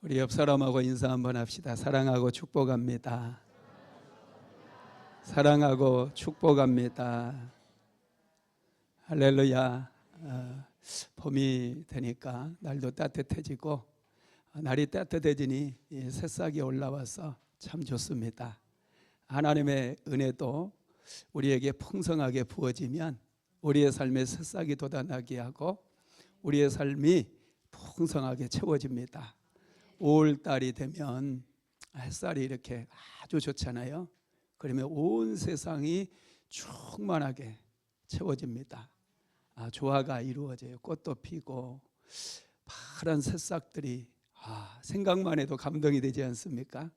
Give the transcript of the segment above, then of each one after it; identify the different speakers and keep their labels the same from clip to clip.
Speaker 1: 우리 옆 사람하고 인사 한번 합시다. 사랑하고 축복합니다. 사랑하고 축복합니다. 할렐루야. 봄이 되니까 날도 따뜻해지고 날이 따뜻해지니 새싹이 올라와서 참 좋습니다. 하나님의 은혜도 우리에게 풍성하게 부어지면 우리의 삶에 새싹이 돋아나게 하고 우리의 삶이 풍성하게 채워집니다. 5월달이 되면 햇살이 이렇게 아주 좋잖아요. 그러면 온 세상이 충만하게 채워집니다. 조화가 이루어져요. 꽃도 피고 파란 새싹들이 생각만 해도 감동이 되지 않습니까?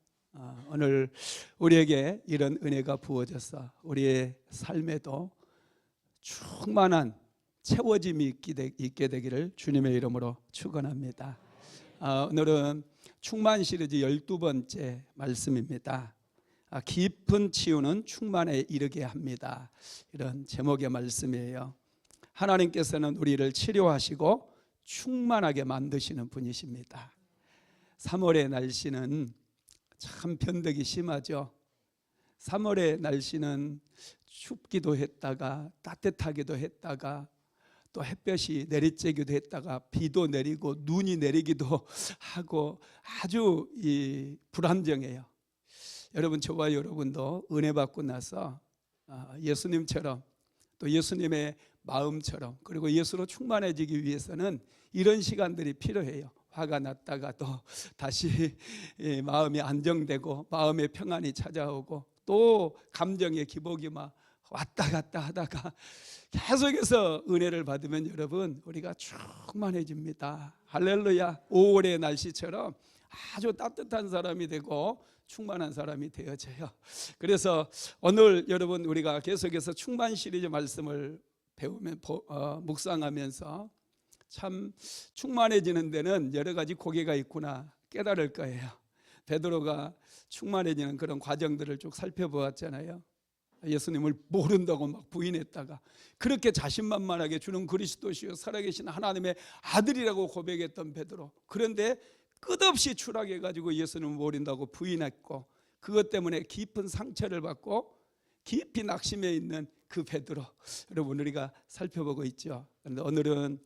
Speaker 1: 오늘 우리에게 이런 은혜가 부어져서 우리의 삶에도 충만한 채워짐이 있게 되기를 주님의 이름으로 축원합니다. 오늘은 충만 시리즈 12번째 말씀입니다. 깊은 치유는 충만에 이르게 합니다. 이런 제목의 말씀이에요. 하나님께서는 우리를 치료하시고 충만하게 만드시는 분이십니다. 3월의 날씨는 참 변덕이 심하죠. 3월의 날씨는 춥기도 했다가 따뜻하기도 했다가 또 햇볕이 내리쬐기도 했다가 비도 내리고 눈이 내리기도 하고 아주 불안정해요. 여러분, 저와 여러분도 은혜 받고 나서 예수님처럼 또 예수님의 마음처럼 그리고 예수로 충만해지기 위해서는 이런 시간들이 필요해요. 화가 났다가 또 다시 마음이 안정되고 마음의 평안이 찾아오고 또 감정의 기복이 막 왔다 갔다 하다가 계속해서 은혜를 받으면 여러분 우리가 충만해집니다. 할렐루야. 5월의 날씨처럼 아주 따뜻한 사람이 되고 충만한 사람이 되어져요. 그래서 오늘 여러분 우리가 계속해서 충만 시리즈 말씀을 배우면 묵상하면서 참 충만해지는 데는 여러 가지 고개가 있구나 깨달을 거예요. 베드로가 충만해지는 그런 과정들을 쭉 살펴보았잖아요. 예수님을 모른다고 막 부인했다가 그렇게 자신만만하게 주는 그리스도시요 살아계신 하나님의 아들이라고 고백했던 베드로, 그런데 끝없이 추락해가지고 예수님을 모른다고 부인했고 그것 때문에 깊은 상처를 받고 깊이 낙심해 있는 그 베드로, 여러분 우리가 살펴보고 있죠. 그런데 오늘은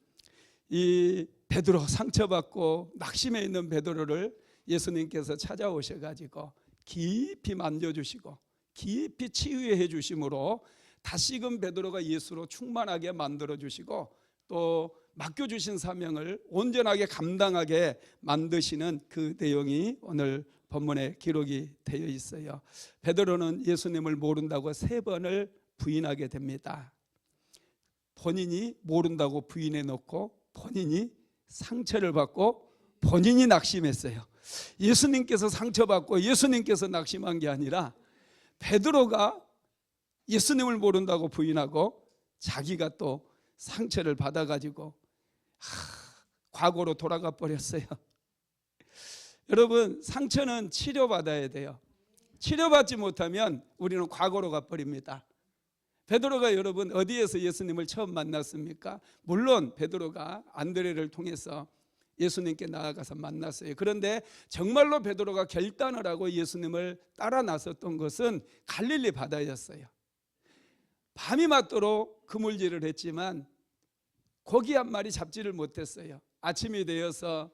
Speaker 1: 이 베드로, 상처받고 낙심해 있는 베드로를 예수님께서 찾아오셔가지고 깊이 만져주시고 깊이 치유해 주심으로 다시금 베드로가 예수로 충만하게 만들어 주시고 또 맡겨주신 사명을 온전하게 감당하게 만드시는 그 내용이 오늘 본문에 기록이 되어 있어요. 베드로는 예수님을 모른다고 3번을 부인하게 됩니다. 본인이 모른다고 부인해 놓고 본인이 상처를 받고 본인이 낙심했어요. 예수님께서 상처받고 예수님께서 낙심한 게 아니라 베드로가 예수님을 모른다고 부인하고 자기가 또 상처를 받아가지고 과거로 돌아가 버렸어요. 여러분, 상처는 치료받아야 돼요. 치료받지 못하면 우리는 과거로 가버립니다. 베드로가 여러분 어디에서 예수님을 처음 만났습니까? 물론 베드로가 안드레를 통해서 예수님께 나아가서 만났어요. 그런데 정말로 베드로가 결단을 하고 예수님을 따라 나섰던 것은 갈릴리 바다였어요. 밤이 맞도록 그물질을 했지만 고기 한 마리 잡지를 못했어요. 아침이 되어서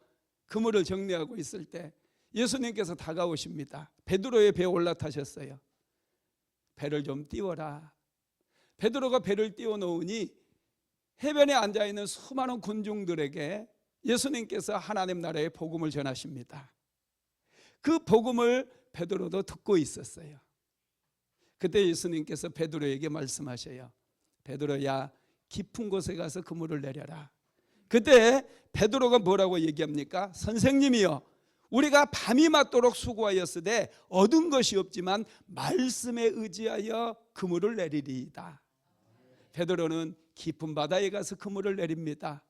Speaker 1: 그물을 정리하고 있을 때 예수님께서 다가오십니다. 베드로의 배에 올라타셨어요. 배를 좀 띄워라. 베드로가 배를 띄워놓으니 해변에 앉아있는 수많은 군중들에게 예수님께서 하나님 나라의 복음을 전하십니다. 그 복음을 베드로도 듣고 있었어요. 그때 예수님께서 베드로에게 말씀하셔요. 베드로야, 깊은 곳에 가서 그물을 내려라. 그때 베드로가 뭐라고 얘기합니까? 선생님이여, 우리가 밤이 맞도록 수고하였으되 얻은 것이 없지만 말씀에 의지하여 그물을 내리리이다. 베드로는 깊은 바다에 가서 그물을 내립니다.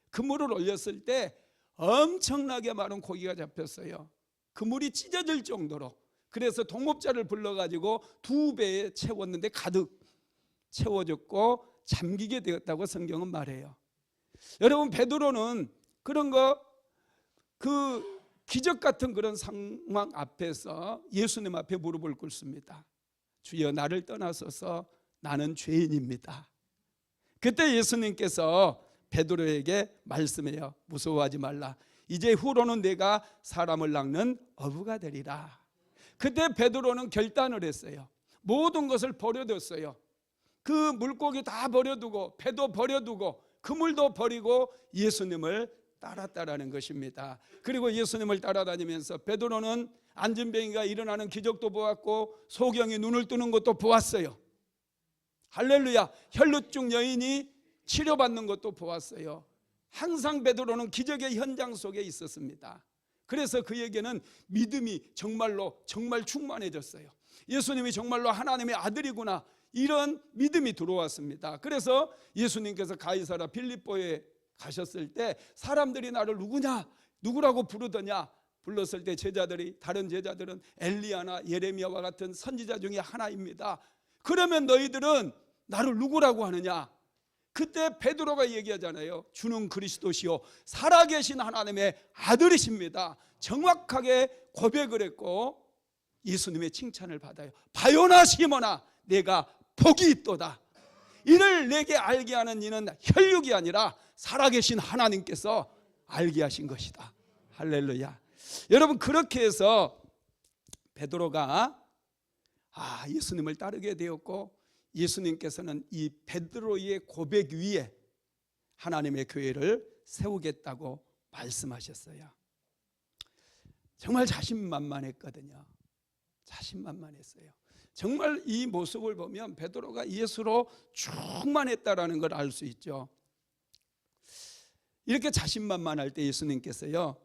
Speaker 1: 그물을 올렸을 때 엄청나게 많은 고기가 잡혔어요. 그물이 찢어질 정도로. 그래서 동업자를 불러가지고 2배에 채웠는데 가득 채워졌고 잠기게 되었다고 성경은 말해요. 여러분, 베드로는 그런 거 그 기적 같은 그런 상황 앞에서 예수님 앞에 무릎을 꿇습니다. 주여, 나를 떠나소서, 나는 죄인입니다. 그때 예수님께서 베드로에게 말씀해요. 무서워하지 말라. 이제 후로는 내가 사람을 낚는 어부가 되리라. 그때 베드로는 결단을 했어요. 모든 것을 버려뒀어요. 그 물고기 다 버려두고 배도 버려두고 그물도 버리고 예수님을 따랐다라는 것입니다. 그리고 예수님을 따라다니면서 베드로는 안진뱅이가 일어나는 기적도 보았고 소경이 눈을 뜨는 것도 보았어요. 할렐루야. 혈루증 여인이 치료받는 것도 보았어요. 항상 베드로는 기적의 현장 속에 있었습니다. 그래서 그에게는 믿음이 정말 충만해졌어요. 예수님이 정말로 하나님의 아들이구나, 이런 믿음이 들어왔습니다. 그래서 예수님께서 가이사랴 빌립보에 가셨을 때 사람들이 나를 누구라고 부르더냐 불렀을 때 다른 제자들은 엘리야나 예레미야와 같은 선지자 중에 하나입니다. 그러면 너희들은 나를 누구라고 하느냐? 그때 베드로가 얘기하잖아요. 주는 그리스도시요 살아계신 하나님의 아들이십니다. 정확하게 고백을 했고 예수님의 칭찬을 받아요. 바요나 시모나, 내가 복이 있도다. 이를 내게 알게 하는 이는 혈육이 아니라 살아계신 하나님께서 알게 하신 것이다. 할렐루야. 여러분, 그렇게 해서 베드로가 예수님을 따르게 되었고, 예수님께서는 이 베드로의 고백 위에 하나님의 교회를 세우겠다고 말씀하셨어요. 정말 자신만만했거든요. 자신만만했어요. 정말 이 모습을 보면 베드로가 예수로 충만했다라는 걸 알 수 있죠. 이렇게 자신만만할 때 예수님께서요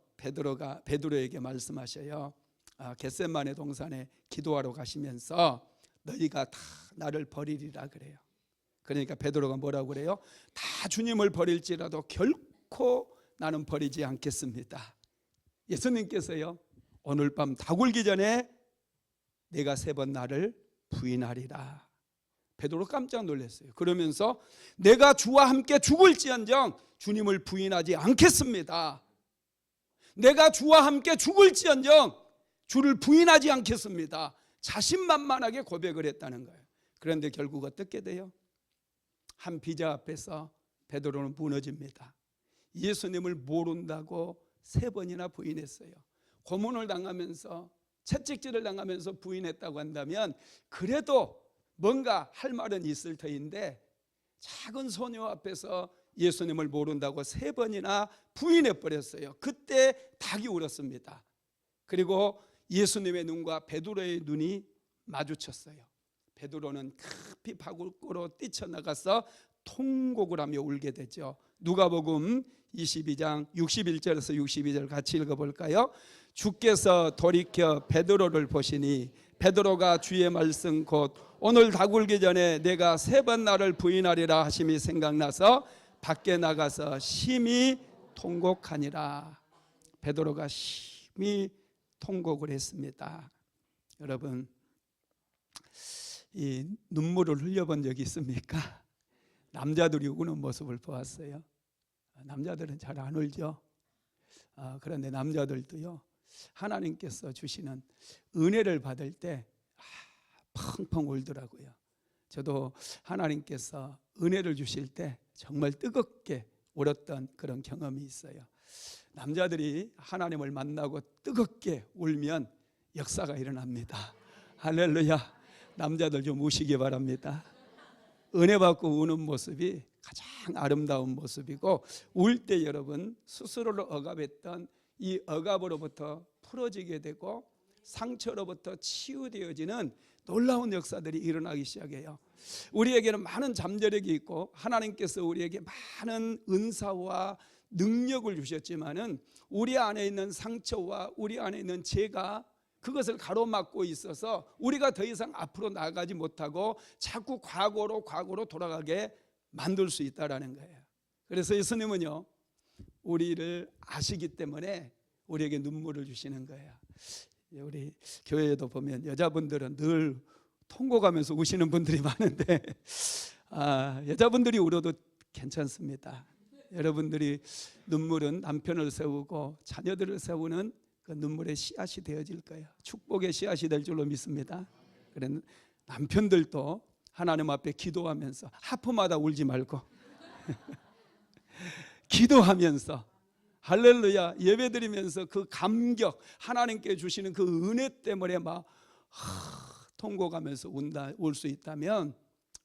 Speaker 1: 베드로에게 말씀하셔요. 겟세마네 동산에 기도하러 가시면서 너희가 다 나를 버리리라 그래요. 그러니까 베드로가 뭐라고 그래요? 다 주님을 버릴지라도 결코 나는 버리지 않겠습니다. 예수님께서요 오늘 밤 다굴기 전에 내가 3번 나를 부인하리라. 베드로 깜짝 놀랐어요. 그러면서 내가 주와 함께 죽을지언정 주님을 부인하지 않겠습니다. 내가 주와 함께 죽을지언정 주를 부인하지 않겠습니다. 자신만만하게 고백을 했다는 거예요. 그런데 결국 어떻게 돼요? 한 비자 앞에서 베드로는 무너집니다. 예수님을 모른다고 3번이나 부인했어요. 고문을 당하면서 채찍질을 당하면서 부인했다고 한다면 그래도 뭔가 할 말은 있을 터인데 작은 소녀 앞에서 예수님을 모른다고 3번이나 부인해버렸어요. 그때 닭이 울었습니다. 그리고 예수님의 눈과 베드로의 눈이 마주쳤어요. 베드로는 급히 밖으로 뛰쳐나가서 통곡을 하며 울게 되죠. 누가복음 22장 61절에서 62절 같이 읽어볼까요? 주께서 돌이켜 베드로를 보시니 베드로가 주의 말씀 곧 오늘 다굴기 전에 내가 3번 나를 부인하리라 하심이 생각나서 밖에 나가서 심히 통곡하니라. 베드로가 심히 통곡을 했습니다. 여러분, 이 눈물을 흘려본 적이 있습니까? 남자들이 우는 모습을 보았어요. 남자들은 잘 안 울죠. 그런데 남자들도요 하나님께서 주시는 은혜를 받을 때 펑펑 울더라고요. 저도 하나님께서 은혜를 주실 때 정말 뜨겁게 울었던 그런 경험이 있어요. 남자들이 하나님을 만나고 뜨겁게 울면 역사가 일어납니다. 할렐루야. 남자들 좀 우시기 바랍니다. 은혜 받고 우는 모습이 가장 아름다운 모습이고, 울 때 여러분 스스로를 억압했던 이 억압으로부터 풀어지게 되고 상처로부터 치유되어지는 놀라운 역사들이 일어나기 시작해요. 우리에게는 많은 잠재력이 있고 하나님께서 우리에게 많은 은사와 능력을 주셨지만은 우리 안에 있는 상처와 우리 안에 있는 죄가 그것을 가로막고 있어서 우리가 더 이상 앞으로 나아가지 못하고 자꾸 과거로 돌아가게 만들 수 있다라는 거예요. 그래서 예수님은요 우리를 아시기 때문에 우리에게 눈물을 주시는 거예요. 우리 교회에도 보면 여자분들은 늘 통곡하면서 우시는 분들이 많은데 여자분들이 울어도 괜찮습니다. 여러분들이 눈물은 남편을 세우고 자녀들을 세우는 그 눈물의 씨앗이 되어질 거예요. 축복의 씨앗이 될 줄로 믿습니다. 그래 남편들도 하나님 앞에 기도하면서 하프마다 울지 말고 기도하면서 할렐루야 예배드리면서 그 감격 하나님께 주시는 그 은혜 때문에 막 통곡하면서 울 수 있다면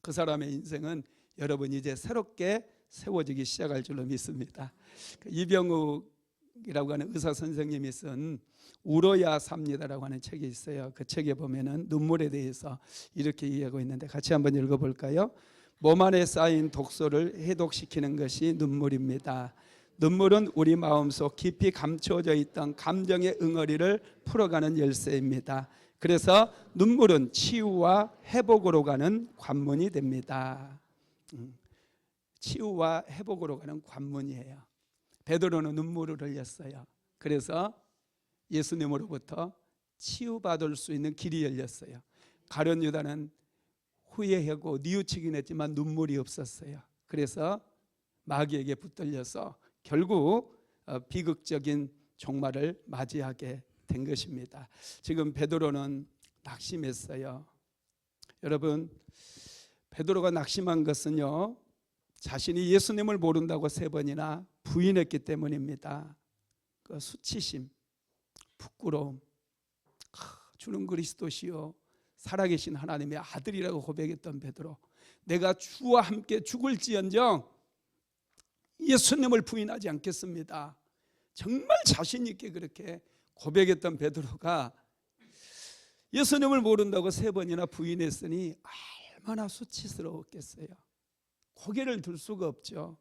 Speaker 1: 그 사람의 인생은 여러분 이제 새롭게 세워지기 시작할 줄로 믿습니다. 이병욱이라고 하는 의사 선생님이 쓴 울어야 삽니다라고 하는 책이 있어요. 그 책에 보면은 눈물에 대해서 이렇게 이야기하고 있는데 같이 한번 읽어볼까요? 몸 안에 쌓인 독소를 해독시키는 것이 눈물입니다. 눈물은 우리 마음속 깊이 감춰져 있던 감정의 응어리를 풀어가는 열쇠입니다. 그래서 눈물은 치유와 회복으로 가는 관문이 됩니다. 치유와 회복으로 가는 관문이에요. 베드로는 눈물을 흘렸어요. 그래서 예수님으로부터 치유받을 수 있는 길이 열렸어요. 가룟 유다는 후회하고 뉘우치긴 했지만 눈물이 없었어요. 그래서 마귀에게 붙들려서 결국 비극적인 종말을 맞이하게 된 것입니다. 지금 베드로는 낙심했어요. 여러분 베드로가 낙심한 것은요 자신이 예수님을 모른다고 3번이나 부인했기 때문입니다. 그 수치심, 부끄러움, 주는 그리스도시요 살아계신 하나님의 아들이라고 고백했던 베드로, 내가 주와 함께 죽을지언정 예수님을 부인하지 않겠습니다. 정말 자신 있게 그렇게 고백했던 베드로가 예수님을 모른다고 3번이나 부인했으니 얼마나 수치스러웠겠어요. 고개를 들 수가 없죠.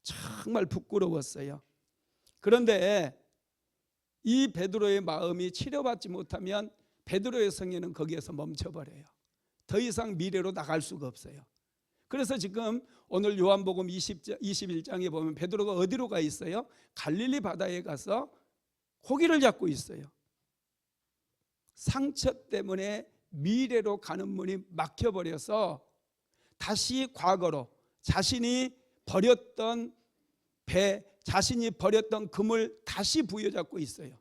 Speaker 1: 정말 부끄러웠어요. 그런데 이 베드로의 마음이 치료받지 못하면 베드로의 성회는 거기에서 멈춰버려요. 더 이상 미래로 나갈 수가 없어요. 그래서 지금 오늘 요한복음 21장에 보면 베드로가 어디로 가 있어요? 갈릴리 바다에 가서 고기를 잡고 있어요. 상처 때문에 미래로 가는 문이 막혀버려서 다시 과거로 자신이 버렸던 배, 자신이 버렸던 금을 다시 부여잡고 있어요.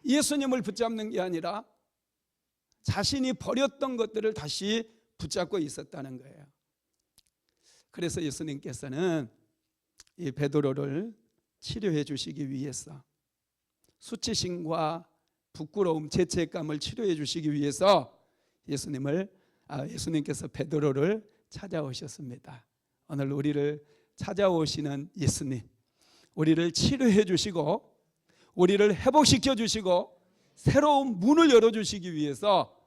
Speaker 1: 예수님을 붙잡는 게 아니라 자신이 버렸던 것들을 다시 붙잡고 있었다는 거예요. 그래서 예수님께서는 이 베드로를 치료해 주시기 위해서 수치심과 부끄러움, 죄책감을 치료해 주시기 위해서 예수님께서 베드로를 찾아오셨습니다. 오늘 우리를 찾아오시는 예수님, 우리를 치료해 주시고 우리를 회복시켜 주시고 새로운 문을 열어주시기 위해서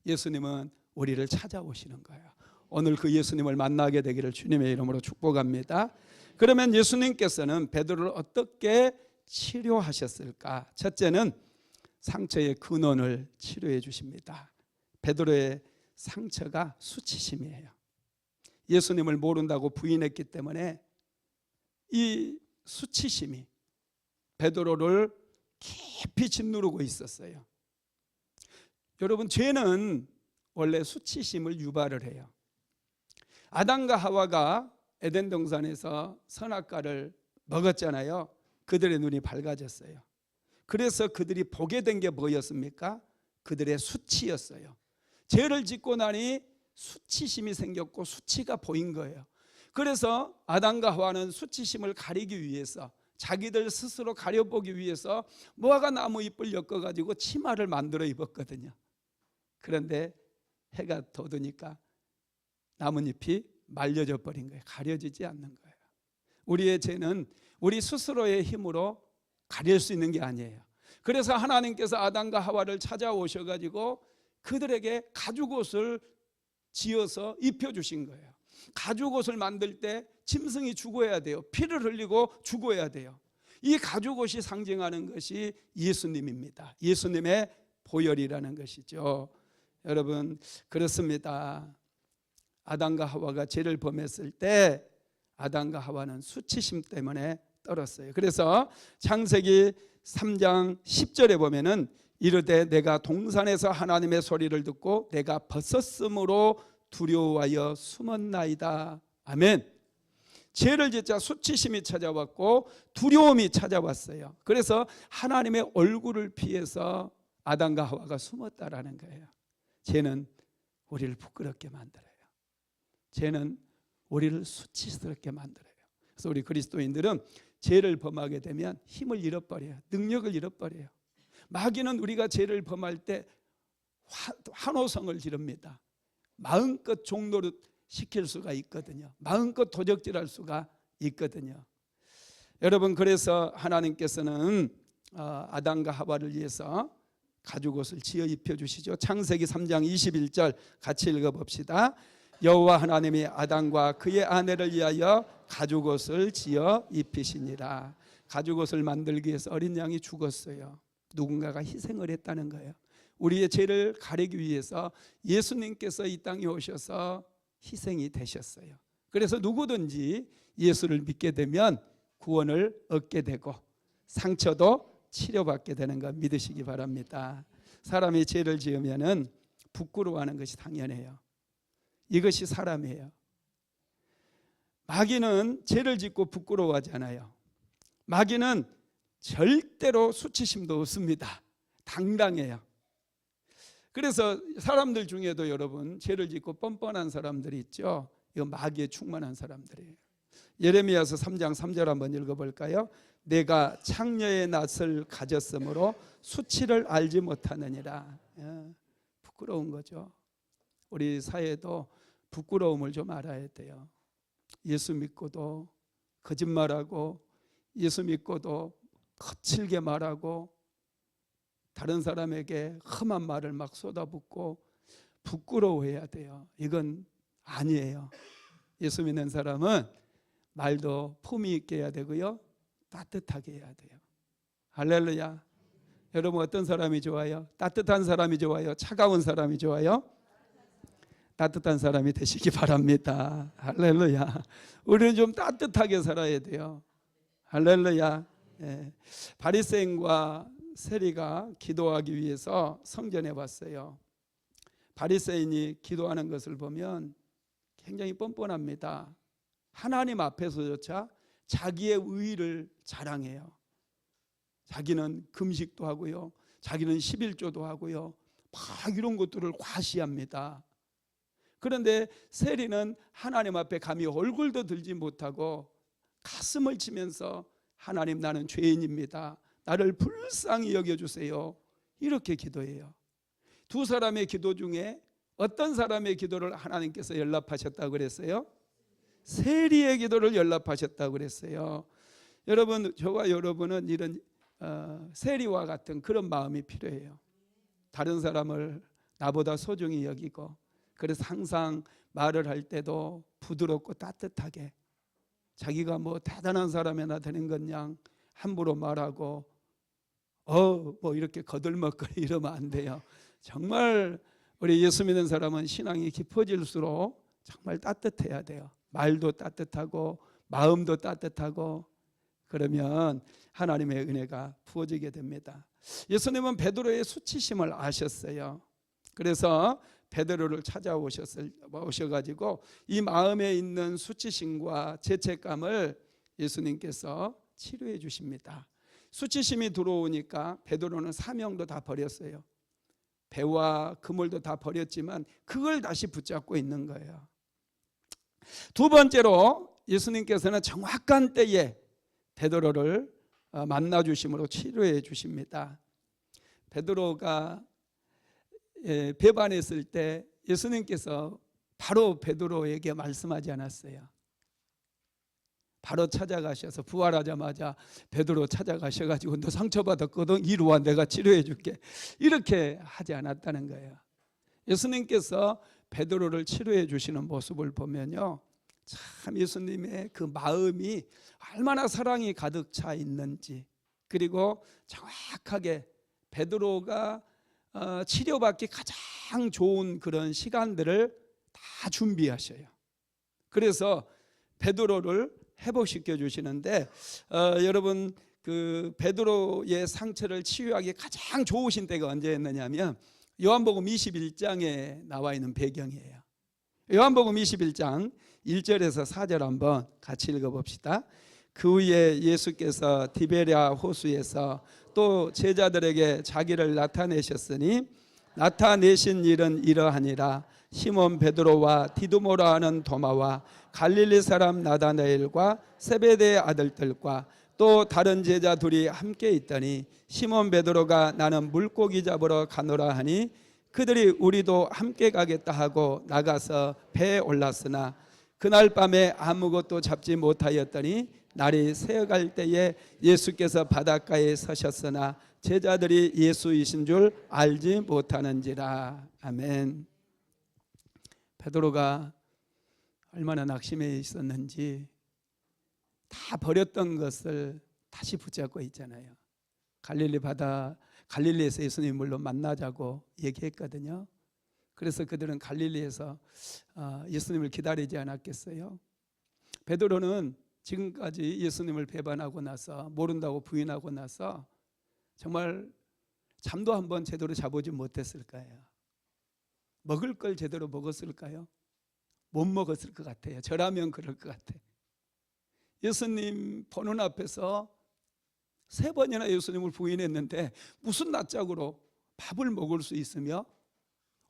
Speaker 1: 예수님은 우리를 찾아오시는 거예요. 오늘 그 예수님을 만나게 되기를 주님의 이름으로 축복합니다. 그러면 예수님께서는 베드로를 어떻게 치료하셨을까? 첫째는 상처의 근원을 치료해 주십니다. 베드로의 상처가 수치심이에요. 예수님을 모른다고 부인했기 때문에 이 수치심이 베드로를 깊이 짓누르고 있었어요. 여러분, 죄는 원래 수치심을 유발을 해요. 아담과 하와가 에덴 동산에서 선악과를 먹었잖아요. 그들의 눈이 밝아졌어요. 그래서 그들이 보게 된 게 뭐였습니까? 그들의 수치였어요. 죄를 짓고 나니 수치심이 생겼고 수치가 보인 거예요. 그래서 아담과 하와는 수치심을 가리기 위해서 자기들 스스로 가려보기 위해서 무화과 나무 잎을 엮어가지고 치마를 만들어 입었거든요. 그런데 해가 돋으니까 나뭇잎이 말려져 버린 거예요. 가려지지 않는 거예요. 우리의 죄는 우리 스스로의 힘으로 가릴 수 있는 게 아니에요. 그래서 하나님께서 아담과 하와를 찾아오셔가지고 그들에게 가죽옷을 지어서 입혀주신 거예요. 가죽옷을 만들 때 짐승이 죽어야 돼요. 피를 흘리고 죽어야 돼요. 이 가죽옷이 상징하는 것이 예수님입니다. 예수님의 보혈이라는 것이죠. 여러분, 그렇습니다. 아담과 하와가 죄를 범했을 때 아담과 하와는 수치심 때문에 떨었어요. 그래서 창세기 3장 10절에 보면은 이르되 내가 동산에서 하나님의 소리를 듣고 내가 벗었으므로 두려워하여 숨었나이다. 아멘. 죄를 짓자 수치심이 찾아왔고 두려움이 찾아왔어요. 그래서 하나님의 얼굴을 피해서 아담과 하와가 숨었다라는 거예요. 죄는 우리를 부끄럽게 만들어요. 죄는 우리를 수치스럽게 만들어요. 그래서 우리 그리스도인들은 죄를 범하게 되면 힘을 잃어버려요. 능력을 잃어버려요. 마귀는 우리가 죄를 범할 때 환호성을 지릅니다. 마음껏 종노릇 시킬 수가 있거든요. 마음껏 도적질할 수가 있거든요. 여러분, 그래서 하나님께서는 아담과 하와를 위해서 가죽옷을 지어 입혀주시죠. 창세기 3장 21절 같이 읽어봅시다. 여호와 하나님이 아담과 그의 아내를 위하여 가죽옷을 지어 입히시니라. 가죽옷을 만들기 위해서 어린 양이 죽었어요. 누군가가 희생을 했다는 거예요. 우리의 죄를 가리기 위해서 예수님께서 이 땅에 오셔서 희생이 되셨어요. 그래서 누구든지 예수를 믿게 되면 구원을 얻게 되고 상처도 치료받게 되는 것 믿으시기 바랍니다. 사람이 죄를 지으면은 부끄러워하는 것이 당연해요. 이것이 사람이에요. 마귀는 죄를 짓고 부끄러워하지 않아요. 마귀는 절대로 수치심도 없습니다. 당당해요. 그래서 사람들 중에도 여러분 죄를 짓고 뻔뻔한 사람들이 있죠. 이거 마귀에 충만한 사람들이에요. 예레미야서 3장 3절 한번 읽어볼까요? 내가 창녀의 낯을 가졌으므로 수치를 알지 못하느니라. 부끄러운 거죠. 우리 사회도 부끄러움을 좀 알아야 돼요. 예수 믿고도 거짓말하고 예수 믿고도 거칠게 말하고 다른 사람에게 험한 말을 막 쏟아붓고 부끄러워해야 돼요. 이건 아니에요. 예수 믿는 사람은 말도 품위 있게 해야 되고요, 따뜻하게 해야 돼요. 할렐루야. 여러분, 어떤 사람이 좋아요? 따뜻한 사람이 좋아요? 차가운 사람이 좋아요? 따뜻한 사람이 되시기 바랍니다. 할렐루야. 우리는 좀 따뜻하게 살아야 돼요. 할렐루야. 바리새인과 세리가 기도하기 위해서 성전에 왔어요. 바리새인이 기도하는 것을 보면 굉장히 뻔뻔합니다. 하나님 앞에서조차 자기의 의의를 자랑해요. 자기는 금식도 하고요, 자기는 11조도 하고요, 막 이런 것들을 과시합니다. 그런데 세리는 하나님 앞에 감히 얼굴도 들지 못하고 가슴을 치면서 하나님, 나는 죄인입니다. 나를 불쌍히 여겨주세요. 이렇게 기도해요. 두 사람의 기도 중에 어떤 사람의 기도를 하나님께서 연락하셨다고 그랬어요? 세리의 기도를 연락하셨다고 그랬어요. 여러분, 저와 여러분은 이런 세리와 같은 그런 마음이 필요해요. 다른 사람을 나보다 소중히 여기고, 그래서 항상 말을 할 때도 부드럽고 따뜻하게, 자기가 뭐 대단한 사람이나 되는 것 양 함부로 말하고 뭐 이렇게 거들먹거리 이러면 안 돼요. 정말 우리 예수 믿는 사람은 신앙이 깊어질수록 정말 따뜻해야 돼요. 말도 따뜻하고 마음도 따뜻하고, 그러면 하나님의 은혜가 부어지게 됩니다. 예수님은 베드로의 수치심을 아셨어요. 그래서 베드로를 찾아오셔가지고 이 마음에 있는 수치심과 죄책감을 예수님께서 치료해 주십니다. 수치심이 들어오니까 베드로는 사명도 다 버렸어요. 배와 그물도 다 버렸지만 그걸 다시 붙잡고 있는 거예요. 두 번째로 예수님께서는 정확한 때에 베드로를 만나 주심으로 치료해 주십니다. 베드로가 배반했을 때 예수님께서 바로 베드로에게 말씀하지 않았어요. 바로 찾아가셔서 부활하자마자 베드로 찾아가셔가지고 너 상처받았거든, 이리 와 내가 치료해 줄게, 이렇게 하지 않았다는 거예요. 예수님께서 베드로를 치료해 주시는 모습을 보면요, 참 예수님의 그 마음이 얼마나 사랑이 가득 차 있는지, 그리고 정확하게 베드로가 치료받기 가장 좋은 그런 시간들을 다 준비하셔요. 그래서 베드로를 회복시켜 주시는데 여러분, 그 베드로의 상처를 치유하기 가장 좋으신 때가 언제였느냐면 요한복음 21장에 나와 있는 배경이에요. 요한복음 21장 1절에서 4절 한번 같이 읽어봅시다. 그 후에 예수께서 디베랴 호수에서 또 제자들에게 자기를 나타내셨으니 나타내신 일은 이러하니라. 시몬 베드로와 디두모라 하는 도마와 갈릴리 사람 나다나엘과 세베대의 아들들과 또 다른 제자 둘이 함께 있더니 시몬 베드로가 나는 물고기 잡으러 가노라 하니 그들이 우리도 함께 가겠다 하고 나가서 배에 올랐으나 그날 밤에 아무것도 잡지 못하였더니 날이 새어갈 때에 예수께서 바닷가에 서셨으나 제자들이 예수이신 줄 알지 못하는지라. 아멘. 베드로가 얼마나 낙심해 있었는지 다 버렸던 것을 다시 붙잡고 있잖아요. 갈릴리에서 예수님 물론 만나자고 얘기했거든요. 그래서 그들은 갈릴리에서 예수님을 기다리지 않았겠어요? 베드로는 지금까지 예수님을 배반하고 나서 모른다고 부인하고 나서 정말 잠도 한번 제대로 자보지 못했을 거예요. 먹을 걸 제대로 먹었을까요? 못 먹었을 것 같아요. 저라면 그럴 것 같아요. 예수님 보는 앞에서 3번이나 예수님을 부인했는데 무슨 낯짝으로 밥을 먹을 수 있으며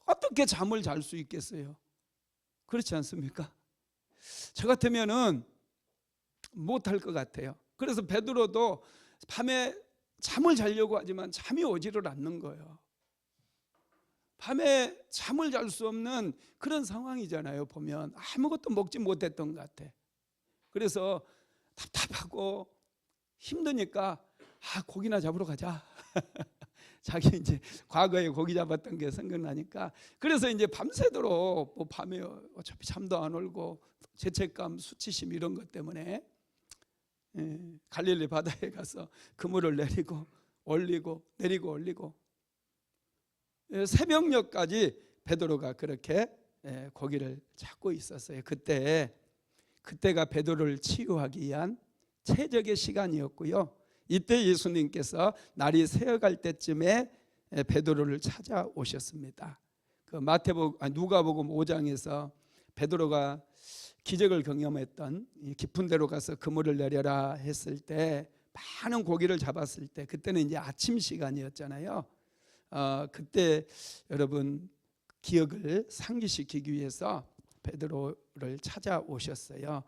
Speaker 1: 어떻게 잠을 잘 수 있겠어요? 그렇지 않습니까? 저 같으면은 못할 것 같아요. 그래서 베드로도 밤에 잠을 자려고 하지만 잠이 오지를 않는 거예요. 밤에 잠을 잘 수 없는 그런 상황이잖아요. 보면 아무것도 먹지 못했던 것 같아. 그래서 답답하고 힘드니까 고기나 잡으러 가자. 자기 이제 과거에 고기 잡았던 게 생각나니까 그래서 이제 밤새도록 뭐 밤에 어차피 잠도 안 오고 죄책감, 수치심 이런 것 때문에 갈릴리 바다에 가서 그물을 내리고 올리고 내리고 올리고 새벽녘까지 베드로가 그렇게 고기를 잡고 있었어요. 그때가 베드로를 치유하기 위한 최적의 시간이었고요. 이때 예수님께서 날이 새어갈 때쯤에 베드로를 찾아오셨습니다. 누가복음 5장에서 베드로가 기적을 경험했던 깊은 데로 가서 그물을 내려라 했을 때 많은 고기를 잡았을 때 그때는 이제 아침 시간이었잖아요. 그때 여러분 기억을 상기시키기 위해서 베드로를 찾아오셨어요.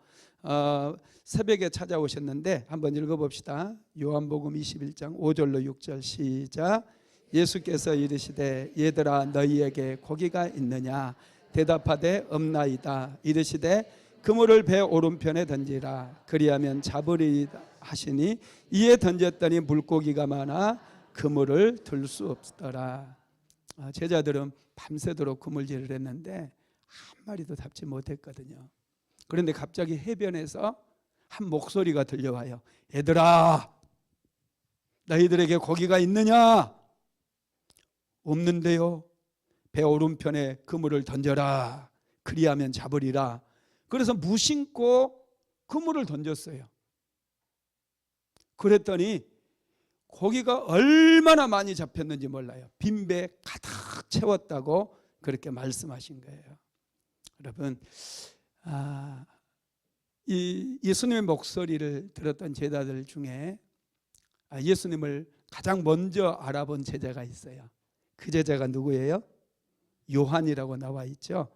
Speaker 1: 새벽에 찾아오셨는데 한번 읽어봅시다. 요한복음 21장 5절로 6절 시작. 예수께서 이르시되 얘들아 너희에게 고기가 있느냐 대답하되 없나이다. 이르시되 그물을 배 오른편에 던지라 그리하면 잡으리이다 하시니 이에 던졌더니 물고기가 많아 그물을 들 수 없더라. 제자들은 밤새도록 그물질을 했는데 한 마리도 잡지 못했거든요. 그런데 갑자기 해변에서 한 목소리가 들려와요. 얘들아 너희들에게 고기가 있느냐? 없는데요. 배 오른편에 그물을 던져라 그리하면 잡으리라. 그래서 무심코 그물을 던졌어요. 그랬더니 고기가 얼마나 많이 잡혔는지 몰라요. 빈배 가득 채웠다고 그렇게 말씀하신 거예요. 여러분, 이 예수님의 목소리를 들었던 제자들 중에 예수님을 가장 먼저 알아본 제자가 있어요. 그 제자가 누구예요? 요한이라고 나와 있죠.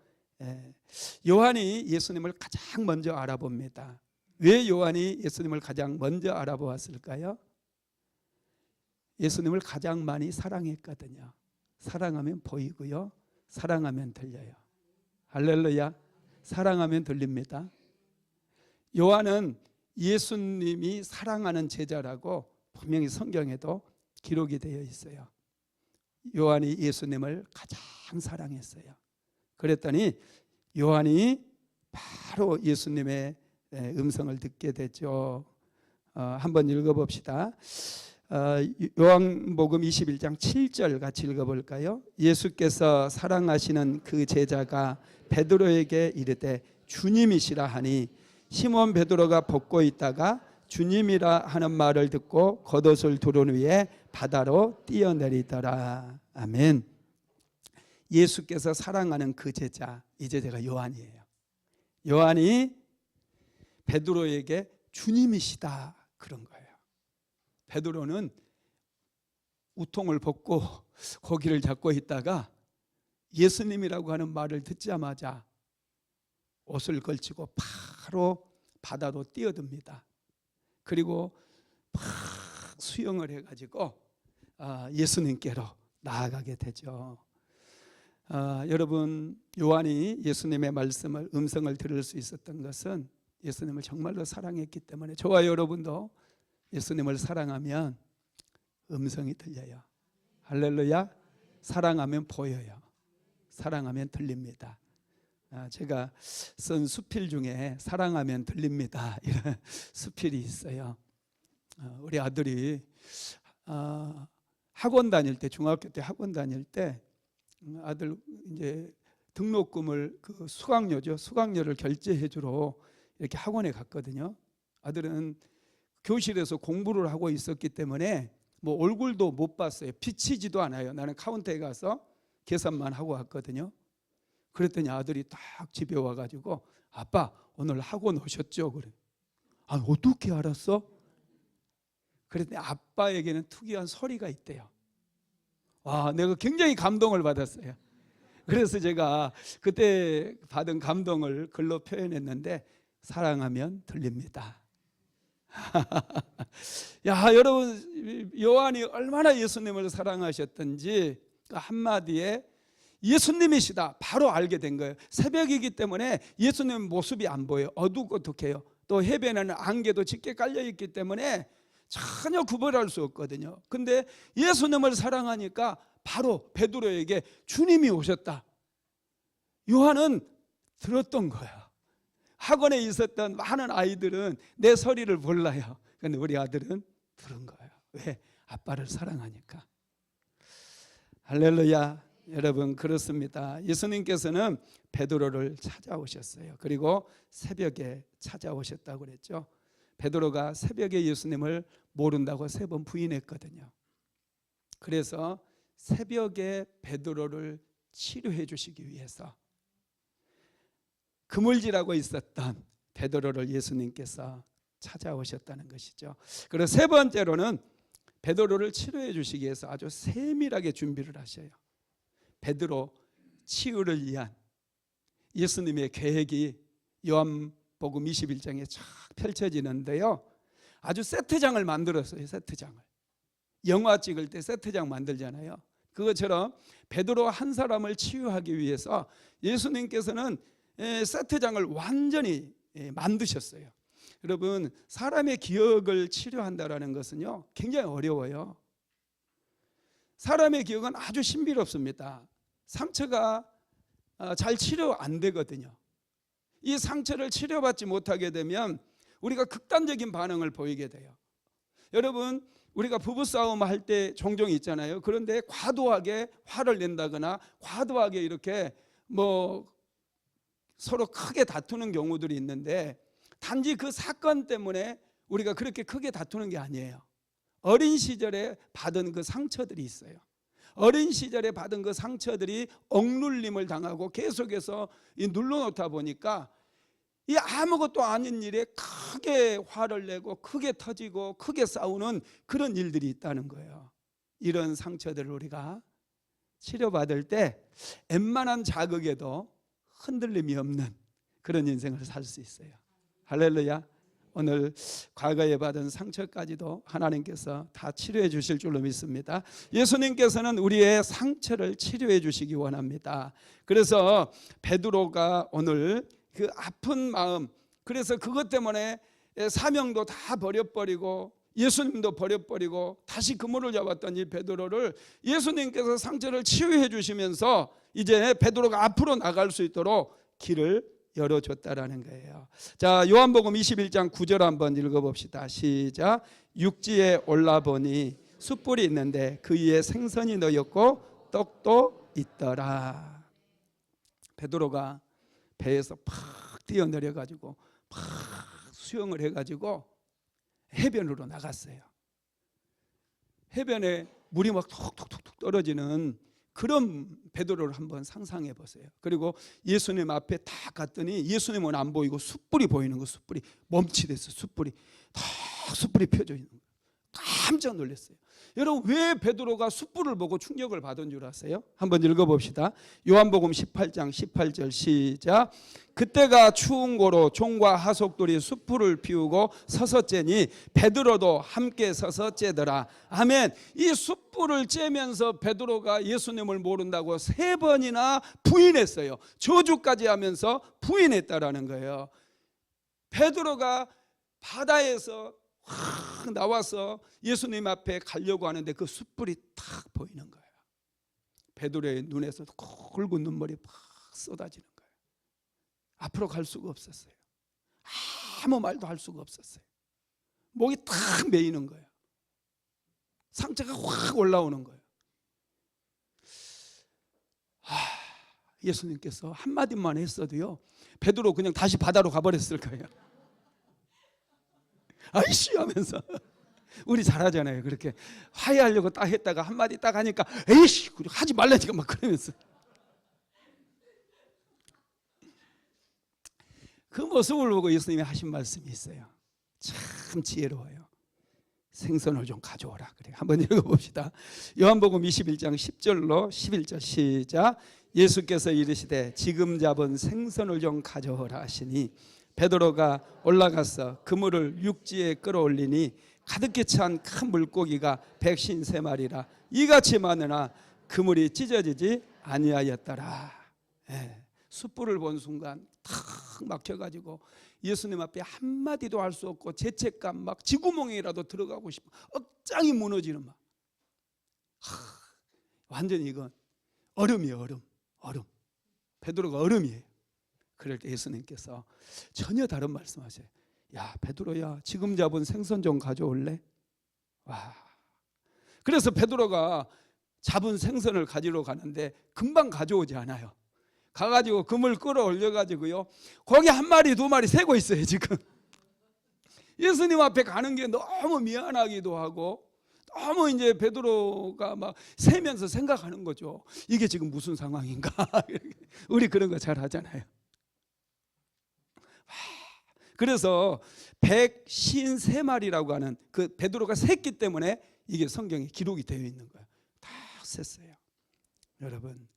Speaker 1: 요한이 예수님을 가장 먼저 알아봅니다. 왜 요한이 예수님을 가장 먼저 알아보았을까요? 예수님을 가장 많이 사랑했거든요. 사랑하면 보이고요. 사랑하면 들려요. 할렐루야. 사랑하면 들립니다. 요한은 예수님이 사랑하는 제자라고 분명히 성경에도 기록이 되어 있어요. 요한이 예수님을 가장 사랑했어요. 그랬더니 요한이 바로 예수님의 음성을 듣게 됐죠. 한번 읽어봅시다. 요한복음 21장 7절 같이 읽어볼까요? 예수께서 사랑하시는 그 제자가 베드로에게 이르되 주님이시라 하니 시몬 베드로가 벗고 있다가 주님이라 하는 말을 듣고 겉옷을 두른 위에 바다로 뛰어내리더라. 아멘. 예수께서 사랑하는 그 제자, 이 제자가 요한이에요. 요한이 베드로에게 주님이시다 그런 거예요. 베드로는 우통을 벗고 고기를 잡고 있다가 예수님이라고 하는 말을 듣자마자 옷을 걸치고 바로 바다로 뛰어듭니다. 그리고 막 수영을 해가지고 예수님께로 나아가게 되죠. 여러분, 요한이 예수님의 말씀을 음성을 들을 수 있었던 것은 예수님을 정말로 사랑했기 때문에, 저와 여러분도 예수님을 사랑하면 음성이 들려요. 할렐루야. 사랑하면 보여요. 사랑하면 들립니다. 제가 쓴 수필 중에 사랑하면 들립니다 이런 수필이 있어요. 우리 아들이 학원 다닐 때, 중학교 때 학원 다닐 때 아들 이제 등록금을 그 수강료를 결제해 주러 이렇게 학원에 갔거든요. 아들은 교실에서 공부를 하고 있었기 때문에 뭐 얼굴도 못 봤어요. 비치지도 않아요. 나는 카운터에 가서 계산만 하고 왔거든요. 그랬더니 아들이 딱 집에 와가지고 아빠 오늘 학원 오셨죠? 그래. 어떻게 알았어? 그랬더니 아빠에게는 특이한 소리가 있대요. 내가 굉장히 감동을 받았어요. 그래서 제가 그때 받은 감동을 글로 표현했는데, 사랑하면 들립니다. 여러분, 요한이 얼마나 예수님을 사랑하셨던지 그 한마디에 예수님이시다 바로 알게 된 거예요. 새벽이기 때문에 예수님 모습이 안 보여요. 어둑어둑해요. 또 해변에는 안개도 짙게 깔려있기 때문에 전혀 구별할 수 없거든요. 근데 예수님을 사랑하니까 바로 베드로에게 주님이 오셨다. 요한은 들었던 거예요. 학원에 있었던 많은 아이들은 내 소리를 몰라요. 근데 우리 아들은 들은 거예요. 왜? 아빠를 사랑하니까. 할렐루야. 여러분, 그렇습니다. 예수님께서는 베드로를 찾아오셨어요. 그리고 새벽에 찾아오셨다고 그랬죠. 베드로가 새벽에 예수님을 모른다고 3번 부인했거든요. 그래서 새벽에 베드로를 치료해 주시기 위해서 그물질하고 있었던 베드로를 예수님께서 찾아오셨다는 것이죠. 그리고 3번째로는 베드로를 치료해 주시기 위해서 아주 세밀하게 준비를 하셔요. 베드로 치유를 위한 예수님의 계획이 요한복음 21장에 쫙 펼쳐지는데요. 아주 세트장을 만들었어요. 세트장을. 영화 찍을 때 세트장 만들잖아요. 그것처럼 베드로 한 사람을 치유하기 위해서 예수님께서는 세트장을 완전히 만드셨어요. 여러분, 사람의 기억을 치료한다는 것은요 굉장히 어려워요. 사람의 기억은 아주 신비롭습니다. 상처가 잘 치료 안 되거든요. 이 상처를 치료받지 못하게 되면 우리가 극단적인 반응을 보이게 돼요. 여러분, 우리가 부부싸움 할 때 종종 있잖아요. 그런데 과도하게 화를 낸다거나 과도하게 이렇게 뭐 서로 크게 다투는 경우들이 있는데, 단지 그 사건 때문에 우리가 그렇게 크게 다투는 게 아니에요. 어린 시절에 받은 그 상처들이 있어요. 어린 시절에 받은 그 상처들이 억눌림을 당하고 계속해서 눌러놓다 보니까 이 아무것도 아닌 일에 크게 화를 내고 크게 터지고 크게 싸우는 그런 일들이 있다는 거예요. 이런 상처들을 우리가 치료받을 때 웬만한 자극에도 흔들림이 없는 그런 인생을 살 수 있어요. 할렐루야. 오늘 과거에 받은 상처까지도 하나님께서 다 치료해 주실 줄로 믿습니다. 예수님께서는 우리의 상처를 치료해 주시기 원합니다. 그래서 베드로가 오늘 그 아픈 마음, 그래서 그것 때문에 사명도 다 버려버리고 예수님도 버려버리고 다시 그물을 잡았던 이 베드로를 예수님께서 상처를 치유해 주시면서 이제 베드로가 앞으로 나갈 수 있도록 길을 열어줬다라는 거예요. 자, 요한복음 21장 9절 한번 읽어봅시다. 시작. 육지에 올라보니 숯불이 있는데 그 위에 생선이 놓였고 떡도 있더라. 베드로가 배에서 팍 뛰어내려가지고 팍 수영을 해가지고 해변으로 나갔어요. 해변에 물이 막 톡톡톡 떨어지는 그런 베드로를 한번 상상해 보세요. 그리고 예수님 앞에 딱 갔더니 예수님은 안 보이고 숯불이 보이는 거. 숯불이 멈칫했어. 숯불이 딱 숯불이 펴져 있는 거예요. 깜짝 놀랐어요. 여러분, 왜 베드로가 숯불을 보고 충격을 받은 줄 아세요? 한번 읽어봅시다. 요한복음 18장 18절 시작. 그때가 추운 고로 종과 하속들이 숯불을 피우고 서서 쬐니 베드로도 함께 서서 쬐더라. 아멘. 이 숯불을 쬐면서 베드로가 예수님을 모른다고 3번이나 부인했어요. 저주까지 하면서 부인했다라는 거예요. 베드로가 바다에서 확 나와서 예수님 앞에 가려고 하는데 그 숯불이 탁 보이는 거예요. 베드로의 눈에서 굵은 눈물이 막 쏟아지는 거예요. 앞으로 갈 수가 없었어요. 아무 말도 할 수가 없었어요. 목이 탁 메이는 거예요. 상처가 확 올라오는 거예요. 예수님께서 한마디만 했어도요, 베드로 그냥 다시 바다로 가버렸을 거예요. 아이씨 하면서. 우리 잘하잖아요. 그렇게 화해하려고 딱 했다가 한마디 딱 하니까 에이씨 하지 말라니까 막 그러면서. 그 모습을 보고 예수님이 하신 말씀이 있어요. 참 지혜로워요. 생선을 좀 가져오라. 그래. 한번 읽어봅시다. 요한복음 21장 10절로 11절 시작. 예수께서 이르시되 지금 잡은 생선을 좀 가져오라 하시니 베드로가 올라가서 그물을 육지에 끌어올리니 가득히 찬 큰 물고기가 153마리라 이같이 많으나 그물이 찢어지지 아니하였더라. 숯불을 본 순간 탁 막혀가지고 예수님 앞에 한마디도 할 수 없고 죄책감 막 쥐구멍이라도 들어가고 싶어 억장이 무너지는 막. 완전히 이건 얼음이에요. 얼음. 베드로가 얼음이에요. 그럴 때 예수님께서 전혀 다른 말씀하세요. 야 베드로야 지금 잡은 생선 좀 가져올래? 와. 그래서 베드로가 잡은 생선을 가지러 가는데 금방 가져오지 않아요. 가가지고 그물 끌어올려가지고요 거기 1마리 2마리 새고 있어요 지금. 예수님 앞에 가는 게 너무 미안하기도 하고 너무 이제 베드로가 막 세면서 생각하는 거죠. 이게 지금 무슨 상황인가. 우리 그런 거 잘 하잖아요. 그래서 153마리라고 하는 그 베드로가 샜기 때문에 이게 성경에 기록이 되어 있는 거예요. 다 샜어요. 여러분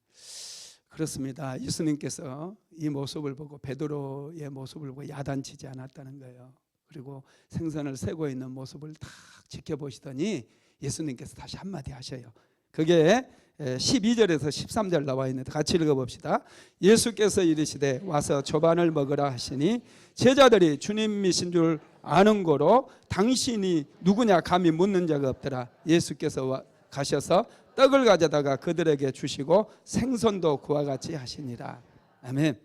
Speaker 1: 그렇습니다. 예수님께서 이 모습을 보고 베드로의 모습을 보고 야단치지 않았다는 거예요. 그리고 생선을 세고 있는 모습을 딱 지켜보시더니 예수님께서 다시 한마디 하셔요. 그게 12절에서 13절 나와 있는데 같이 읽어봅시다. 예수께서 이르시되 와서 조반을 먹으라 하시니 제자들이 주님이신 줄 아는 고로 당신이 누구냐 감히 묻는 자가 없더라. 예수께서 가셔서 떡을 가져다가 그들에게 주시고 생선도 그와 같이 하시니라. 아멘.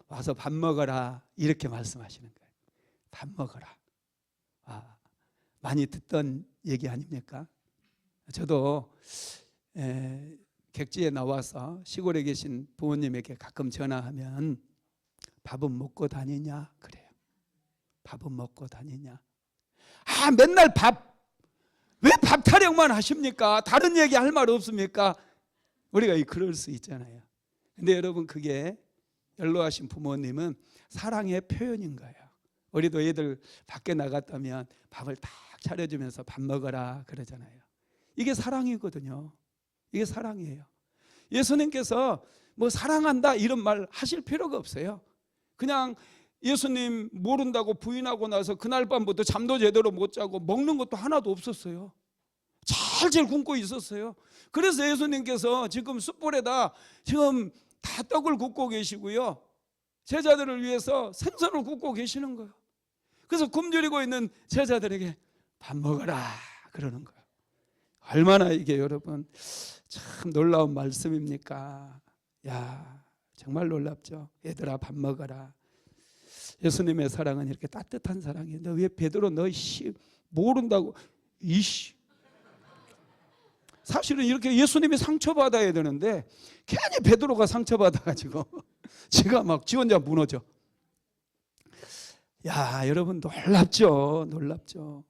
Speaker 1: 와서 밥 먹어라 이렇게 말씀하시는 거예요. 밥 먹어라. 많이 듣던 얘기 아닙니까? 저도 객지에 나와서 시골에 계신 부모님에게 가끔 전화하면 밥은 먹고 다니냐 그래요. 밥은 먹고 다니냐. 맨날 왜 밥 타령만 하십니까? 다른 얘기 할 말 없습니까? 우리가 그럴 수 있잖아요. 근데 여러분 그게 연로하신 부모님은 사랑의 표현인 거예요. 우리도 애들 밖에 나갔다면 밥을 딱 차려주면서 밥 먹어라 그러잖아요. 이게 사랑이거든요. 이게 사랑이에요. 예수님께서 뭐 사랑한다 이런 말 하실 필요가 없어요. 그냥 예수님 모른다고 부인하고 나서 그날 밤부터 잠도 제대로 못 자고 먹는 것도 하나도 없었어요. 잘잘 굶고 있었어요. 그래서 예수님께서 지금 숯불에다 지금 다 떡을 굽고 계시고요 제자들을 위해서 생선을 굽고 계시는 거예요. 그래서 굶주리고 있는 제자들에게 밥 먹어라 그러는 거예요. 얼마나 이게 여러분 참 놀라운 말씀입니까? 야 정말 놀랍죠. 얘들아 밥 먹어라. 예수님의 사랑은 이렇게 따뜻한 사랑이에요. 너 왜 베드로 너 모른다고 사실은 이렇게 예수님이 상처받아야 되는데 괜히 베드로가 상처받아가지고 지가 막 지 혼자 무너져. 야 여러분 놀랍죠.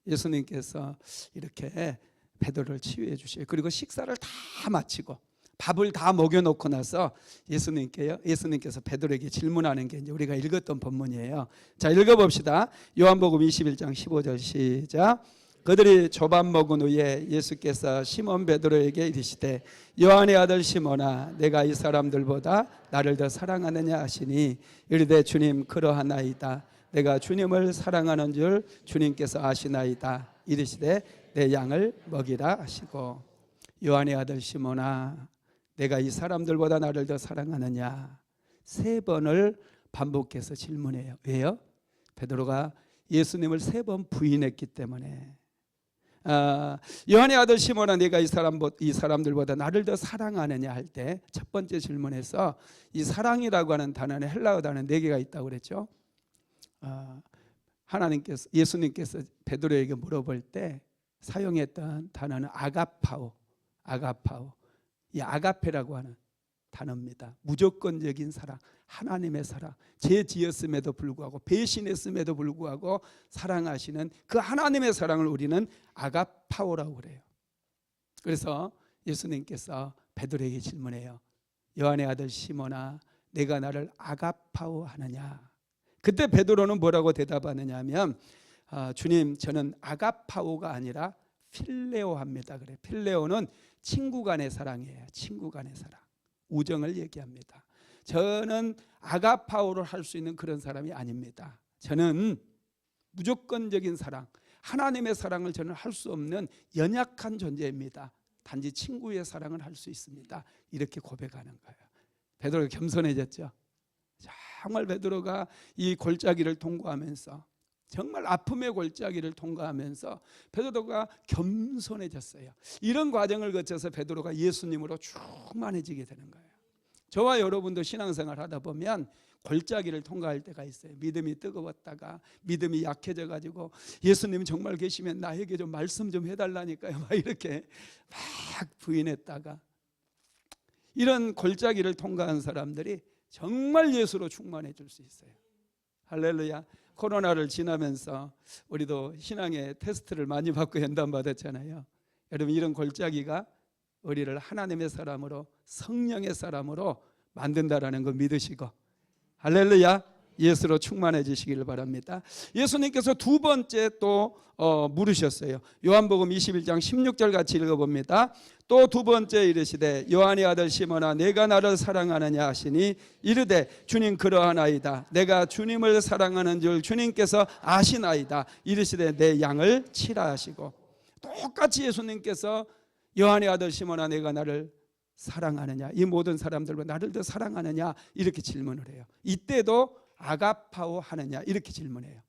Speaker 1: 예수님께서 이렇게 베드로를 치유해 주셔요. 그리고 식사를 다 마치고 밥을 다 먹여놓고 나서 예수님께서 베드로에게 질문하는 게 이제 우리가 읽었던 본문이에요. 자, 읽어봅시다. 요한복음 21장 15절 시작. 그들이 조밥 먹은 후에 예수께서 시몬 베드로에게 이르시되 요한의 아들 시몬아 내가 이 사람들보다 나를 더 사랑하느냐 하시니 이르되 주님 그러하나이다. 내가 주님을 사랑하는 줄 주님께서 아시나이다. 이르시되 내 양을 먹이라 하시고 요한의 아들 시몬아 내가 이 사람들보다 나를 더 사랑하느냐 3번을 반복해서 질문해요. 왜요? 베드로가 예수님을 3번 부인했기 때문에. 요한의 아들 시몬아 내가 이 사람들보다 나를 더 사랑하느냐 할 때 첫 번째 질문에서 이 사랑이라고 하는 단어는 헬라어 단어 4개가 있다고 그랬죠. 예수님께서 베드로에게 물어볼 때 사용했던 단어는 아가파오. 이 아가페라고 하는 단어입니다. 무조건적인 사랑, 하나님의 사랑, 죄 지었음에도 불구하고 배신했음에도 불구하고 사랑하시는 그 하나님의 사랑을 우리는 아가파오라고 그래요. 그래서 예수님께서 베드로에게 질문해요. 요한의 아들 시몬아 내가 나를 아가파오 하느냐. 그때 베드로는 뭐라고 대답하느냐 하면 주님 저는 아가파오가 아니라 필레오 합니다. 그래. 필레오는 친구 간의 사랑이에요. 친구 간의 사랑. 우정을 얘기합니다. 저는 아가파오를 할 수 있는 그런 사람이 아닙니다. 저는 무조건적인 사랑, 하나님의 사랑을 저는 할 수 없는 연약한 존재입니다. 단지 친구의 사랑을 할 수 있습니다. 이렇게 고백하는 거예요. 베드로가 겸손해졌죠. 정말 베드로가 이 골짜기를 통과하면서 정말 아픔의 골짜기를 통과하면서 베드로가 겸손해졌어요. 이런 과정을 거쳐서 베드로가 예수님으로 충만해지게 되는 거예요. 저와 여러분도 신앙생활 하다 보면 골짜기를 통과할 때가 있어요. 믿음이 뜨거웠다가 믿음이 약해져 가지고 예수님 정말 계시면 나에게 좀 말씀 좀 해달라니까요. 막 이렇게 막 부인했다가 이런 골짜기를 통과한 사람들이 정말 예수로 충만해질 수 있어요. 할렐루야. 코로나를 지나면서 우리도 신앙의 테스트를 많이 받고 연단받았잖아요. 여러분 이런 골짜기가 우리를 하나님의 사람으로 성령의 사람으로 만든다라는 거 믿으시고 할렐루야 예수로 충만해지시기를 바랍니다. 예수님께서 두 번째 또 물으셨어요. 요한복음 21장 16절 같이 읽어봅니다. 또 두 번째 이르시되 요한의 아들 시몬아 내가 나를 사랑하느냐 하시니 이르되 주님 그러하나이다. 내가 주님을 사랑하는 줄 주님께서 아시나이다. 이르시되 내 양을 치라 하시고 똑같이 예수님께서 요한의 아들 시몬아 내가 나를 사랑하느냐 이 모든 사람들과 나를 더 사랑하느냐 이렇게 질문을 해요. 이때도 아가파오 하느냐 이렇게 질문해요.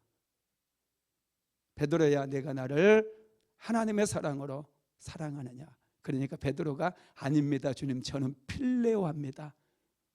Speaker 1: 베드로야 내가 나를 하나님의 사랑으로 사랑하느냐. 그러니까 베드로가 아닙니다 주님 저는 필레오 합니다.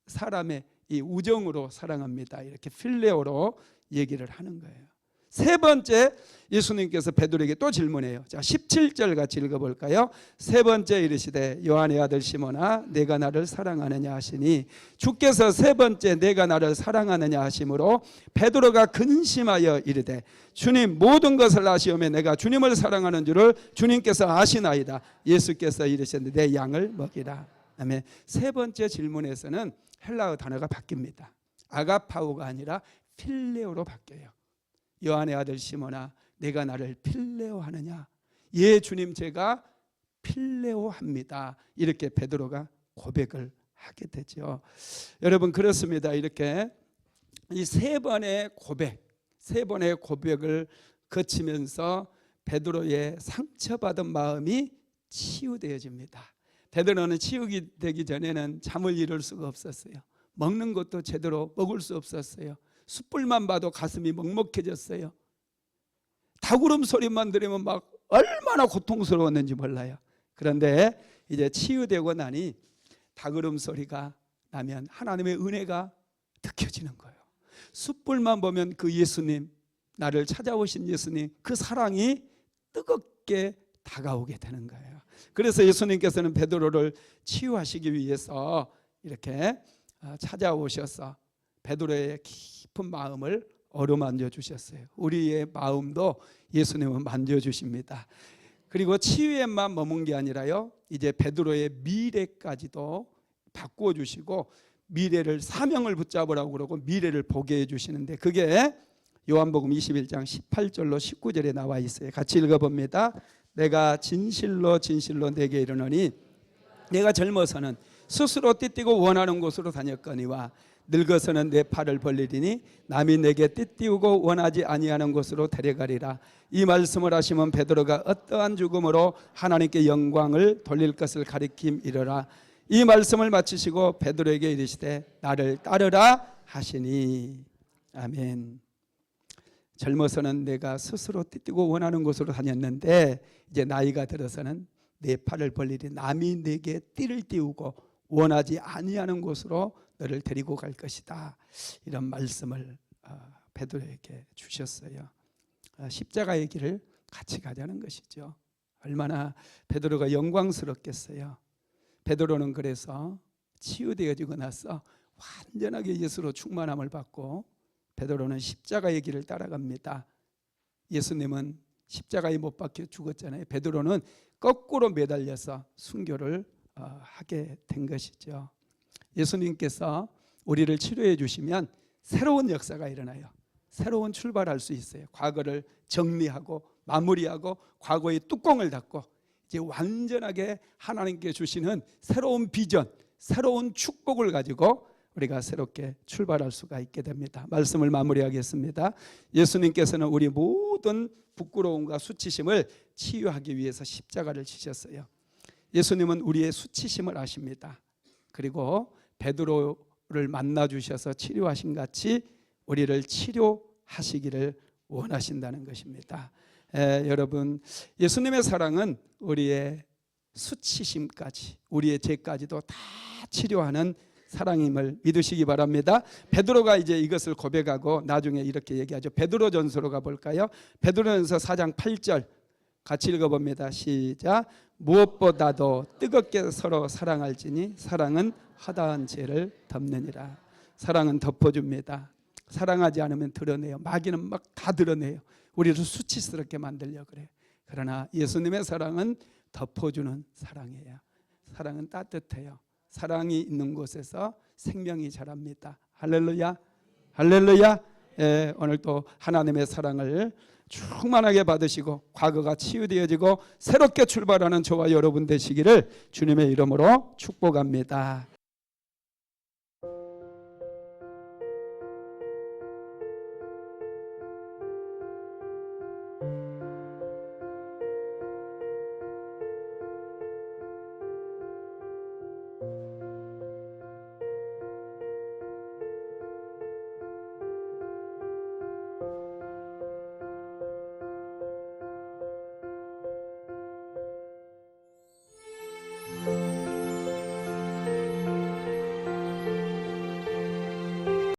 Speaker 1: 사람의 이 우정으로 사랑합니다. 이렇게 필레오로 얘기를 하는 거예요. 세 번째 예수님께서 베드로에게 또 질문해요. 자 17절 같이 읽어볼까요? 세 번째 이르시되 요한의 아들 시몬아 내가 나를 사랑하느냐 하시니 주께서 세 번째 내가 나를 사랑하느냐 하심으로 베드로가 근심하여 이르되 주님 모든 것을 아시오매 내가 주님을 사랑하는 줄을 주님께서 아시나이다. 예수께서 이르시되 내 양을 먹이라. 아멘. 세 번째 질문에서는 헬라어 단어가 바뀝니다. 아가파오가 아니라 필레오로 바뀌어요. 요한의 아들 시몬아 내가 나를 필레오 하느냐. 예 주님 제가 필레오 합니다. 이렇게 베드로가 고백을 하게 되죠. 여러분 그렇습니다. 이렇게 이 세 번의 고백을 거치면서 베드로의 상처받은 마음이 치유되어집니다. 베드로는 치유되기 전에는 잠을 이룰 수가 없었어요. 먹는 것도 제대로 먹을 수 없었어요. 숯불만 봐도 가슴이 먹먹해졌어요. 닭울음 소리만 들으면 막 얼마나 고통스러웠는지 몰라요. 그런데 이제 치유되고 나니 닭울음 소리가 나면 하나님의 은혜가 느껴지는 거예요. 숯불만 보면 그 예수님, 나를 찾아오신 예수님, 그 사랑이 뜨겁게 다가오게 되는 거예요. 그래서 예수님께서는 베드로를 치유하시기 위해서 이렇게 찾아오셔서 베드로의 깊은 마음을 어루만져 주셨어요. 우리의 마음도 예수님은 만져주십니다. 그리고 치유에만 머문 게 아니라요, 이제 베드로의 미래까지도 바꾸어 주시고 미래를, 사명을 붙잡으라고 그러고 미래를 보게 해 주시는데, 그게 요한복음 21장 18절로 19절에 나와 있어요. 같이 읽어봅니다. 내가 진실로 진실로 내게 이르노니 내가 젊어서는 스스로 띠띠고 원하는 곳으로 다녔거니와 늙어서는 내 팔을 벌리리니 남이 내게 띠띠우고 원하지 아니하는 곳으로 데려가리라. 이 말씀을 하시면 베드로가 어떠한 죽음으로 하나님께 영광을 돌릴 것을 가리킴이러라. 이 말씀을 마치시고 베드로에게 이르시되 나를 따르라 하시니. 아멘. 젊어서는 내가 스스로 띠띠고 원하는 곳으로 다녔는데 이제 나이가 들어서는 내 팔을 벌리리, 남이 내게 띠를 띠우고 원하지 아니하는 곳으로 너를 데리고 갈 것이다. 이런 말씀을 베드로에게 주셨어요. 십자가의 길을 같이 가자는 것이죠. 얼마나 베드로가 영광스럽겠어요. 베드로는 그래서 치유되어지고 나서 완전하게 예수로 충만함을 받고 베드로는 십자가의 길을 따라갑니다. 예수님은 십자가에 못 박혀 죽었잖아요. 베드로는 거꾸로 매달려서 순교를 하게 된 것이죠. 예수님께서 우리를 치료해 주시면 새로운 역사가 일어나요. 새로운 출발할 수 있어요. 과거를 정리하고 마무리하고 과거의 뚜껑을 닫고 이제 완전하게 하나님께 주시는 새로운 비전, 새로운 축복을 가지고 우리가 새롭게 출발할 수가 있게 됩니다. 말씀을 마무리하겠습니다. 예수님께서는 우리 모든 부끄러움과 수치심을 치유하기 위해서 십자가를 지셨어요. 예수님은 우리의 수치심을 아십니다. 그리고 베드로를 만나 주셔서 치료하신 같이 우리를 치료하시기를 원하신다는 것입니다. 여러분, 예수님의 사랑은 우리의 수치심까지, 우리의 죄까지도 다 치료하는 사랑임을 믿으시기 바랍니다. 베드로가 이제 이것을 고백하고 나중에 이렇게 얘기하죠. 베드로전서로 가볼까요? 베드로전서 4장 8절 같이 읽어봅니다. 시작. 무엇보다도 뜨겁게 서로 사랑할지니 사랑은 허다한 죄를 덮느니라. 사랑은 덮어줍니다. 사랑하지 않으면 드러내요. 마귀는 막 다 드러내요. 우리를 수치스럽게 만들려고 그래요. 그러나 예수님의 사랑은 덮어주는 사랑이에요. 사랑은 따뜻해요. 사랑이 있는 곳에서 생명이 자랍니다. 할렐루야, 할렐루야. 오늘 또 하나님의 사랑을 충만하게 받으시고 과거가 치유되어지고 새롭게 출발하는 저와 여러분 되시기를 주님의 이름으로 축복합니다.